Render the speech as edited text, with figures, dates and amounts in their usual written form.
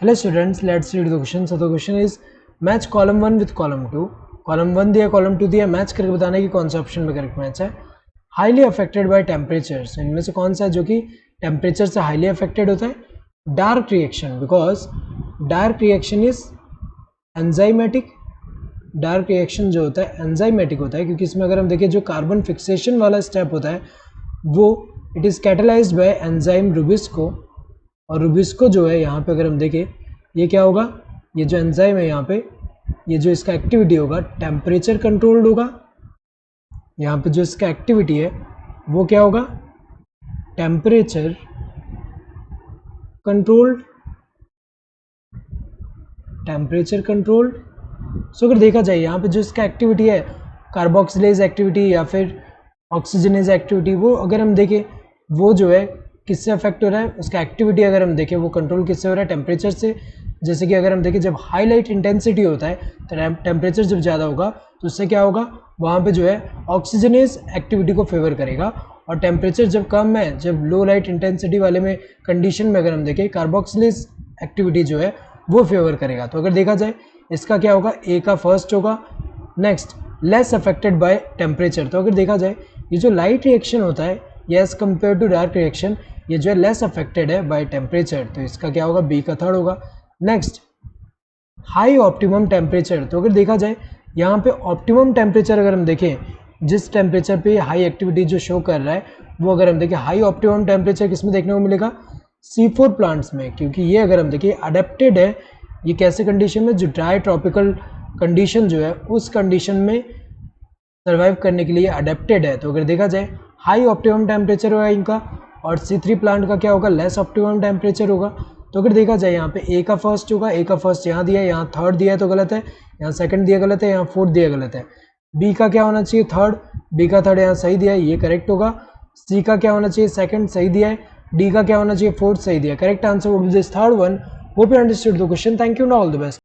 Hello students, let's read the question. So the question is match column 1 with column 2. column 1 दिया column 2 दिया, match करके बताना कि कौन सा ऑप्शन में करेक्ट मैच है. हाईली अफेक्टेड बाय टेम्परेचर्स, इनमें से कौन सा है जो कि टेम्परेचर से हाईली अफेक्टेड होता है? Dark reaction, because dark reaction is enzymatic. Dark reaction जो होता है एंजाइमेटिक होता है, क्योंकि इसमें अगर हम देखें जो कार्बन फिक्सेशन वाला स्टेप होता है वो it is catalysed bye enzyme Rubisco. और रुबिस्को जो है यहाँ पे अगर हम देखें ये क्या होगा, ये जो एंजाइम है यहाँ पे ये जो इसका एक्टिविटी होगा टेम्परेचर कंट्रोल्ड होगा. यहाँ पे जो इसका एक्टिविटी है वो क्या होगा, temperature controlled. Temperature controlled. So अगर देखा जाए यहाँ पे जो इसका एक्टिविटी है कार्बोक्सिलेज एक्टिविटी या फिर ऑक्सीजनेज एक्टिविटी, वो अगर हम देखें वो जो है किससे अफेक्ट हो रहा है, उसका एक्टिविटी अगर हम देखें वो कंट्रोल किससे हो रहा है, टेम्परेचर से. जैसे कि अगर हम देखें जब हाई लाइट इंटेंसिटी होता है तो टेम्परेचर जब ज़्यादा होगा तो उससे क्या होगा, वहाँ पे जो है ऑक्सीजनेज एक्टिविटी को फेवर करेगा. और टेम्परेचर जब कम है, जब लो लाइट इंटेंसिटी वाले में कंडीशन में अगर हम देखें कार्बोक्सिलेज एक्टिविटी जो है वो फेवर करेगा. तो अगर देखा जाए इसका क्या होगा, ए का फर्स्ट होगा. नेक्स्ट लेस अफेक्टेड बाय टेम्परेचर. तो अगर देखा जाए ये जो लाइट रिएक्शन होता है ये as compared to dark reaction ये जो है लेस अफेक्टेड है बाय टेम्परेचर, तो इसका क्या होगा, बी का थर्ड होगा. Next high optimum temperature. तो अगर देखा जाए यहाँ पे ऑप्टिमम टेम्परेचर अगर हम देखें, जिस टेम्परेचर पे हाई एक्टिविटी जो शो कर रहा है वो अगर हम देखें हाई ऑप्टिमम टेम्परेचर किस में देखने को मिलेगा, C4 प्लांट्स में. क्योंकि ये अगर हम देखें अडेप्टेड है, ये कैसे कंडीशन में, जो ड्राई ट्रॉपिकल कंडीशन जो है उस कंडीशन में सर्वाइव करने के लिए अडेप्टेड है. तो अगर देखा जाए हाई ऑप्टिमम टेम्परेचर होगा इनका, और C3 प्लांट का क्या होगा, लेस ऑप्टिमम टेम्परेचर होगा. तो अगर देखा जाए यहाँ पे ए का फर्स्ट होगा, ए का फर्स्ट यहाँ दिया है, यहाँ थर्ड दिया है तो गलत है, यहाँ सेकंड दिया गलत है, यहाँ फोर्थ दिया गलत है. बी का क्या होना चाहिए, थर्ड. बी का थर्ड यहाँ सही दिया है, ये करेक्ट होगा. सी का क्या होना चाहिए, सेकंड सही दिया है. डी का क्या होना चाहिए, फोर्थ सही दिया है. Correct answer would be this third one. Hope you understood the question. Thank you and all the best.